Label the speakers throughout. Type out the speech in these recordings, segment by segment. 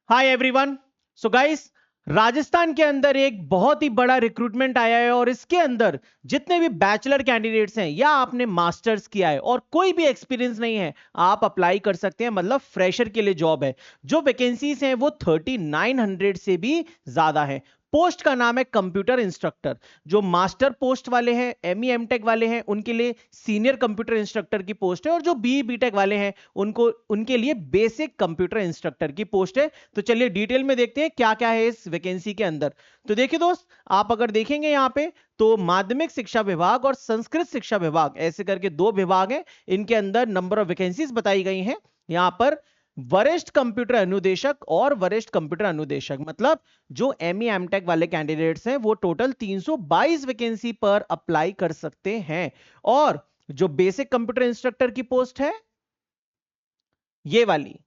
Speaker 1: Hi everyone. So guys, Rajasthan के अंदर एक बहुत ही बड़ा रिक्रूटमेंट आया है और इसके अंदर जितने भी बैचलर कैंडिडेट्स हैं या आपने मास्टर्स किया है और कोई भी एक्सपीरियंस नहीं है, आप अप्लाई कर सकते हैं। मतलब फ्रेशर के लिए जॉब है। जो वैकेंसीज हैं वो 3900 से भी ज्यादा है। पोस्ट का नाम है कंप्यूटर इंस्ट्रक्टर। जो मास्टर पोस्ट वाले हैं, एमई एमटेक वाले हैं, उनके लिए सीनियर कंप्यूटर इंस्ट्रक्टर की पोस्ट है, और जो बी बीटेक वाले हैं उनको उनके लिए बेसिक कंप्यूटर इंस्ट्रक्टर की पोस्ट है। तो चलिए डिटेल में देखते हैं क्या क्या है इस वैकेंसी के अंदर। तो देखिए दोस्त, आप अगर देखेंगे यहां पे तो माध्यमिक शिक्षा विभाग और संस्कृत शिक्षा विभाग ऐसे करके दो विभाग हैं। इनके अंदर नंबर ऑफ वैकेंसीज बताई गई हैं। यहां पर वरिष्ठ कंप्यूटर अनुदेशक और वरिष्ठ कंप्यूटर अनुदेशक, मतलब जो एमई एमटेक वाले कैंडिडेट्स हैं वो टोटल 322 वैकेंसी पर अप्लाई कर सकते हैं। और जो बेसिक कंप्यूटर इंस्ट्रक्टर की पोस्ट है ये वाली,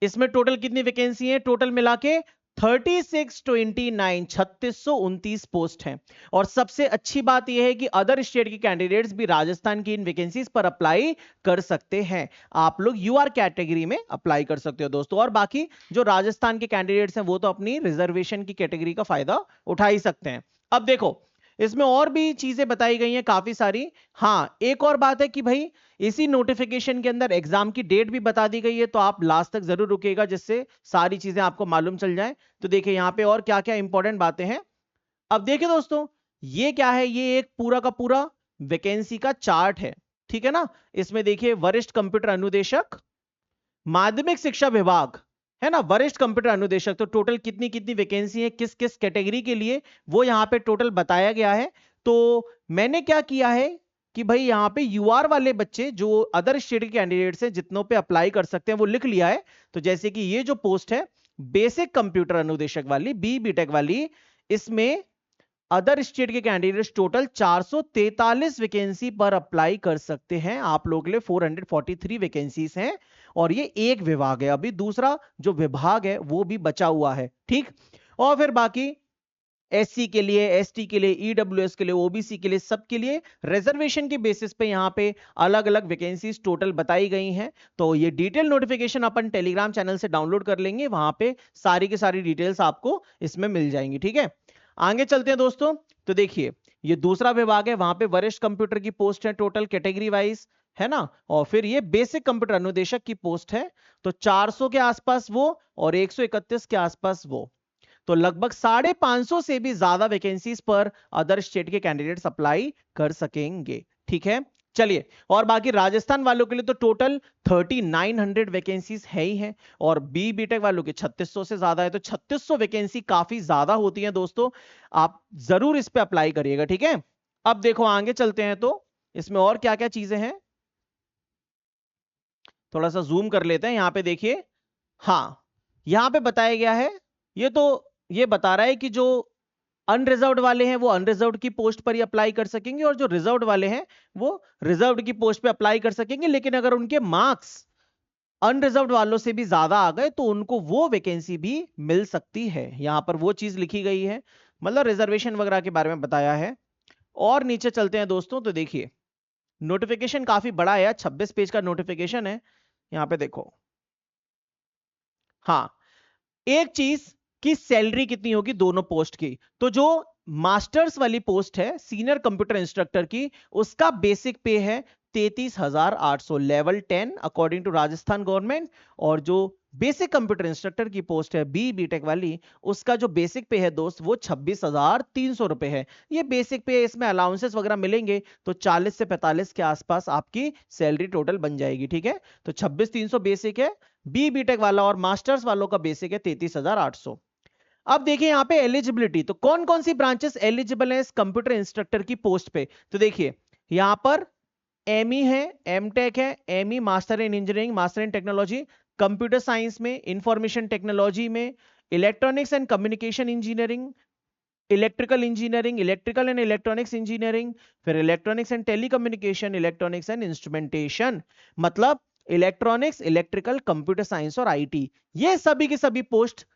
Speaker 1: इसमें टोटल कितनी वैकेंसी है? टोटल मिला के 3629 पोस्ट हैं। और सबसे अच्छी बात यह है कि अदर स्टेट के कैंडिडेट्स भी राजस्थान की इन वैकेंसीज पर अप्लाई कर सकते हैं। आप लोग यूआर कैटेगरी में अप्लाई कर सकते हो दोस्तों। और बाकी जो राजस्थान के कैंडिडेट्स हैं वो तो अपनी रिजर्वेशन की कैटेगरी का फायदा उठा ही सकते हैं। अब देखो, इसमें और भी चीजें बताई गई हैं काफी सारी। हाँ, एक और बात है कि भाई इसी नोटिफिकेशन के अंदर एग्जाम की डेट भी बता दी गई है, तो आप लास्ट तक जरूर रुकेगा जिससे सारी चीजें आपको मालूम चल जाए। तो देखिए यहां पे और क्या क्या इंपॉर्टेंट बातें हैं। अब देखिए दोस्तों, ये क्या है? ये एक पूरा का पूरा वैकेंसी का चार्ट है, ठीक है ना। इसमें देखिए वरिष्ठ कंप्यूटर अनुदेशक, माध्यमिक शिक्षा विभाग, है ना, वरिष्ठ कंप्यूटर अनुदेशक, तो टोटल कितनी कितनी वैकेंसी है किस किस कैटेगरी के लिए वो यहां पे टोटल बताया गया है। तो मैंने क्या किया है कि भाई यहां पे यूआर वाले बच्चे जो अदर स्टेट के कैंडिडेट्स हैं जितनों पे अप्लाई कर सकते हैं वो लिख लिया है। तो जैसे कि ये जो पोस्ट है बेसिक कंप्यूटर अनुदेशक वाली, बी बीटेक वाली, इसमें अदर स्टेट के कैंडिडेट्स टोटल 443 वैकेंसी पर अप्लाई कर सकते हैं। आप लोगों के लिए 443 वैकेंसीज हैं। और ये एक विभाग है, अभी दूसरा जो विभाग है वो भी बचा हुआ है, ठीक। और फिर बाकी एससी के लिए, एसटी के लिए, ईडब्ल्यूएस के लिए, ओबीसी के लिए, सबके लिए रिजर्वेशन के बेसिस पे यहां पे अलग अलग वैकेंसीज टोटल बताई गई हैं। तो ये डिटेल नोटिफिकेशन अपन टेलीग्राम चैनल से डाउनलोड कर लेंगे, वहां पे सारी की सारी डिटेल्स आपको इसमें मिल जाएंगी, ठीक है। आगे चलते हैं दोस्तों। तो देखिए ये दूसरा विभाग है, वहां पे वरिष्ठ कंप्यूटर की पोस्ट है टोटल कैटेगरी वाइज, है ना। और फिर ये बेसिक कंप्यूटर अनुदेशक की पोस्ट है, तो 400 के आसपास वो और 131 के आसपास वो। तो लगभग 550 से भी ज्यादा वैकेंसीज पर अदर स्टेट के कैंडिडेट्स अप्लाई कर सकेंगे, ठीक है। चलिए, और बाकी राजस्थान वालों के लिए तो टोटल 3900 वैकेंसीज है ही है, और बी बीटेक वालों के 3600 से ज्यादा है। तो 3600 वैकेंसी काफी ज्यादा होती है दोस्तों। आप जरूर इस पे अप्लाई करिएगा, ठीक है। अब देखो आगे चलते हैं, तो इसमें और क्या क्या चीजें हैं थोड़ा सा जूम कर लेते हैं। यहां पे देखिए, हाँ, यहां पे बताया गया है, ये तो ये बता रहा है कि जो अनरिजर्व्ड वाले हैं वो अनरिजर्व्ड की पोस्ट पर ही अप्लाई कर सकेंगे, और जो रिजर्व्ड वाले हैं वो रिजर्व्ड की पोस्ट पे अप्लाई कर सकेंगे। लेकिन अगर उनके मार्क्स अनरिजर्व्ड वालों से भी ज्यादा आ गए तो उनको वो वैकेंसी भी मिल सकती है। यहां पर वो चीज लिखी गई है, मतलब रिजर्वेशन वगैरह के बारे में बताया है। और नीचे चलते हैं दोस्तों, तो देखिए नोटिफिकेशन काफी बड़ा है, 26 पेज का नोटिफिकेशन है। यहां पे देखो, हाँ, एक चीज की सैलरी कितनी होगी दोनों पोस्ट की। तो जो मास्टर्स वाली पोस्ट है सीनियर कंप्यूटर इंस्ट्रक्टर की, उसका बेसिक पे है 33,800, level 10 according to Rajasthan government. और जो बेसिक कंप्यूटर इंस्ट्रक्टर की पोस्ट है बी बीटेक वाली, उसका जो बेसिक पे है दोस्त वो 26,300 रुपए है। ये बेसिक पे, इसमें अलाउंसेस वगैरह मिलेंगे तो 40 से 45 के आसपास आपकी सैलरी टोटल बन जाएगी, ठीक है। तो 26,300 बेसिक है बी बीटेक वाला, और मास्टर्स वालों का बेसिक है 33,800। अब देखिए यहां पे एलिजिबिलिटी, तो कौन कौन सी ब्रांचेस एलिजिबल है इस कंप्यूटर इंस्ट्रक्टर की पोस्ट पे। तो देखिए यहां पर एमई है, एमटेक है, ME master in engineering, master in technology, computer science में, इंफॉर्मेशन टेक्नोलॉजी में, electronics and communication engineering, electrical engineering, electrical and electronics engineering, फिर electronics and telecommunication, electronics and instrumentation, मतलब इलेक्ट्रॉनिक्स, इलेक्ट्रिकल, कंप्यूटर साइंस और IT. ये सभी की सभी post,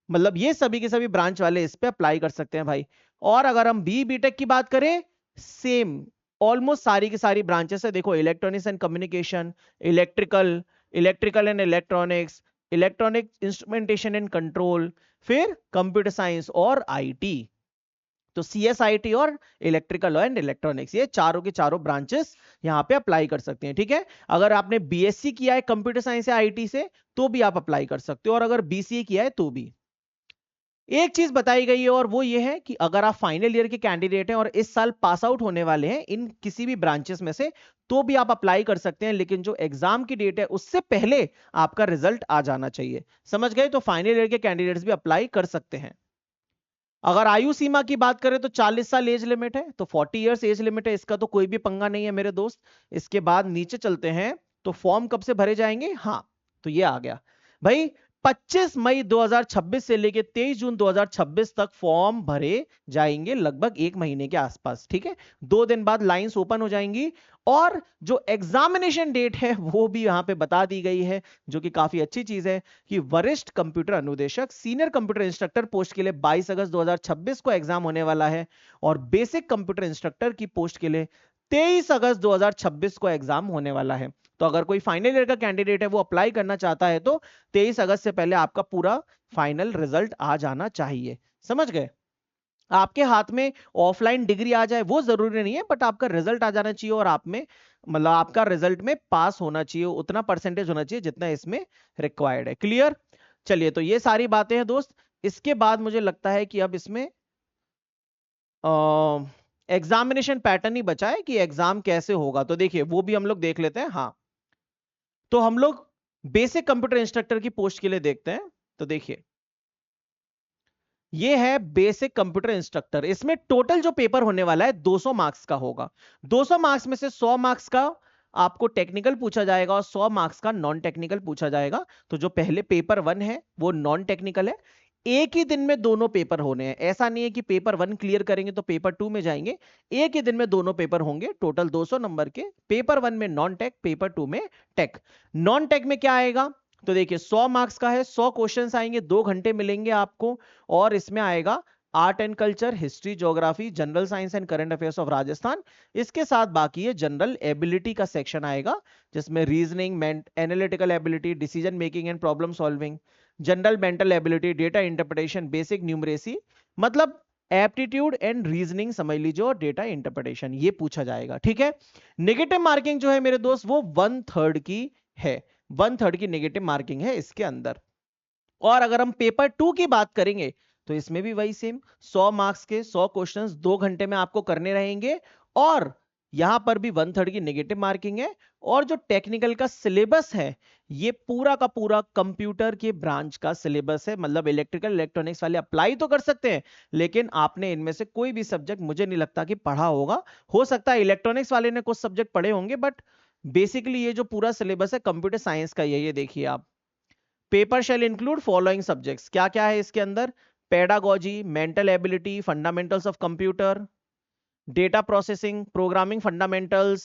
Speaker 1: मतलब ये सभी के सभी ब्रांच वाले इस पे अप्लाई कर सकते हैं भाई। और अगर हम बी बीटेक की बात करें, सेम ऑलमोस्ट सारी की सारी ब्रांचेस है। देखो electronics and communication, electrical, electrical and electronics, electronic instrumentation and control, फिर कंप्यूटर साइंस और आईटी। तो CSIT और इलेक्ट्रिकल एंड इलेक्ट्रॉनिक्स, ये चारों के चारों ब्रांचेस यहां पे अप्लाई कर सकते हैं। ठीक है, अगर आपने BSc किया है कंप्यूटर साइंस या IT से तो भी आप अप्लाई कर सकते हो, और अगर BCA किया है तो भी। एक चीज बताई गई है और वो ये है कि अगर आप फाइनल ईयर के कैंडिडेट हैं और इस साल पास आउट होने वाले हैं इन किसी भी ब्रांचेस में से, तो भी आप अप्लाई कर सकते हैं, लेकिन जो एग्जाम की डेट है उससे पहले आपका रिजल्ट आ जाना चाहिए। समझ गए? तो फाइनल ईयर के कैंडिडेट्स भी अप्लाई कर सकते हैं। अगर आयु सीमा की बात करें तो 40 साल एज लिमिट है, तो 40 इयर्स एज लिमिट है, इसका तो कोई भी पंगा नहीं है मेरे दोस्त। इसके बाद नीचे चलते हैं, तो फॉर्म कब से भरे जाएंगे? हाँ, तो ये आ गया भाई, 25 मई 2026 से लेके 23 जून 2026 तक फॉर्म भरे जाएंगे, लगभग एक महीने के आसपास। ठीक है, 2 दिन बाद लाइंस ओपन हो जाएंगी, और जो एग्जामिनेशन डेट है वो भी यहां पे बता दी गई है, जो कि काफी अच्छी चीज है कि वरिष्ठ कंप्यूटर अनुदेशक सीनियर कंप्यूटर इंस्ट्रक्टर पोस्ट के लिए 22 अगस्त 2026 को एग्जाम होने वाला है, और बेसिक कंप्यूटर इंस्ट्रक्टर की पोस्ट के लिए 23 अगस्त 2026 को एग्जाम होने वाला है। तो अगर कोई फाइनल ईयर का कैंडिडेट है वो अप्लाई करना चाहता है तो 23 अगस्त से पहले आपका पूरा फाइनल रिजल्ट आ जाना चाहिए। समझ गए? आपके हाथ में ऑफलाइन डिग्री आ जाए वो जरूरी नहीं है, बट आपका रिजल्ट आ जाना चाहिए, और आप में मतलब आपका रिजल्ट में पास होना चाहिए, उतना परसेंटेज होना चाहिए जितना इसमें रिक्वायर्ड है। क्लियर? चलिए, तो ये सारी बातें हैं दोस्त। इसके बाद मुझे लगता है कि अब इसमें एग्जामिनेशन पैटर्न ही बचा है कि एग्जाम कैसे होगा, तो देखिए वो भी हम लोग देख लेते हैं। हाँ, तो हम लोग बेसिक कंप्यूटर इंस्ट्रक्टर की पोस्ट के लिए देखते हैं। तो देखिए, ये है बेसिक कंप्यूटर इंस्ट्रक्टर। इसमें टोटल जो पेपर होने वाला है 200 मार्क्स का होगा। 200 मार्क्स में से 100 मार्क्स का आपको टेक्निकल पूछा जाएगा और 100 मार्क्स का नॉन टेक्निकल पूछा जाएगा। तो जो पहले पेपर 1 है वो नॉन टेक्निकल है। एक ही दिन में दोनों पेपर होने हैं, ऐसा नहीं है कि पेपर 1 क्लियर करेंगे तो पेपर 2 में जाएंगे। एक ही दिन में दोनों पेपर होंगे, टोटल 200 नंबर के। पेपर 1 में नॉन टेक, पेपर 2 में टेक। नॉन टेक में क्या आएगा? तो देखिए 100 मार्क्स का है, 100 क्वेश्चंस आएंगे, 2 घंटे मिलेंगे आपको, और इसमें आएगा art and culture, history, geography, general science and current affairs of Rajasthan. इसके साथ बाकी है जनरल एबिलिटी का सेक्शन आएगा, जिसमें reasoning, analytical ability, decision making and problem solving, general mental ability, data interpretation, basic numeracy, मतलब एप्टीट्यूड एंड रीजनिंग समझ लीजिए, और डेटा इंटरप्रिटेशन ये पूछा जाएगा। ठीक है, नेगेटिव मार्किंग जो है मेरे दोस्त वो 1/3 की है, 1/3 की नेगेटिव मार्किंग है इसके अंदर। और अगर हम पेपर 2 की बात करेंगे तो इसमें भी वही सेम 100 मार्क्स के 100 क्वेश्चंस 2 घंटे में आपको करने रहेंगे, और यहां पर भी 1/3 की नेगेटिव मार्किंग है। और जो टेक्निकल का सिलेबस है ये पूरा का पूरा कंप्यूटर के ब्रांच का सिलेबस है, मतलब इलेक्ट्रिकल इलेक्ट्रॉनिक्स वाले अप्लाई तो कर सकते हैं, लेकिन आपने इनमें से कोई भी सब्जेक्ट मुझे नहीं लगता कि पढ़ा होगा। हो सकता है इलेक्ट्रॉनिक्स वाले ने कुछ सब्जेक्ट पढ़े होंगे, बट बेसिकली ये जो पूरा सिलेबस है कंप्यूटर साइंस का ये देखिए आप। Paper shall include following subjects, क्या क्या है इसके अंदर? Pedagogy, mental ability, fundamentals of computer, data processing, programming fundamentals,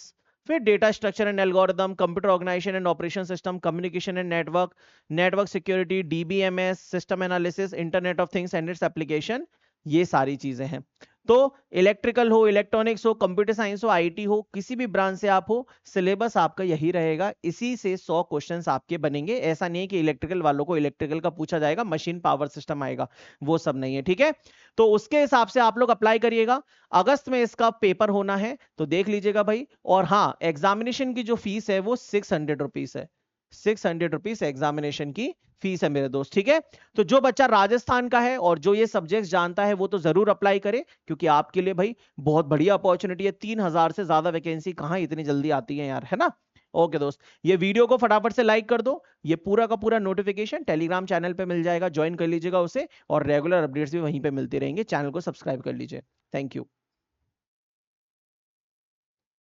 Speaker 1: फिर data structure and algorithm, computer organization and operation system, communication and network, network security, DBMS, system analysis, internet of things and its application, ये सारी चीजें हैं। तो electrical हो, electronics हो, computer science हो, IT हो, किसी भी ब्रांच से आप हो, सिलेबस आपका यही रहेगा। इसी से 100 क्वेश्चंस आपके बनेंगे। ऐसा नहीं है कि इलेक्ट्रिकल वालों को इलेक्ट्रिकल का पूछा जाएगा, मशीन पावर सिस्टम आएगा, वो सब नहीं है। ठीक है, तो उसके हिसाब से आप लोग अप्लाई करिएगा। अगस्त में इसका पेपर होना है, तो देख लीजिएगा भाई। और हाँ, एग्जामिनेशन की जो फीस है वो 600 रुपीज है, 600 रुपीज एग्जामिनेशन की फीस है मेरे दोस्त। ठीक है, तो जो बच्चा राजस्थान का है और जो ये सब्जेक्ट जानता है वो तो जरूर अप्लाई करे, क्योंकि आपके लिए भाई बहुत बढ़िया अपॉर्चुनिटी है। 3000 से ज्यादा वैकेंसी कहां इतनी जल्दी आती है यार, है ना? ओके दोस्त, ये वीडियो को फटाफट से लाइक कर दो। ये पूरा का पूरा नोटिफिकेशन टेलीग्राम चैनल पे मिल जाएगा, ज्वाइन कर लीजिएगा उसे, और रेगुलर अपडेट्स भी वहीं पे मिलते रहेंगे। चैनल को सब्सक्राइब कर लीजिए। Thank you.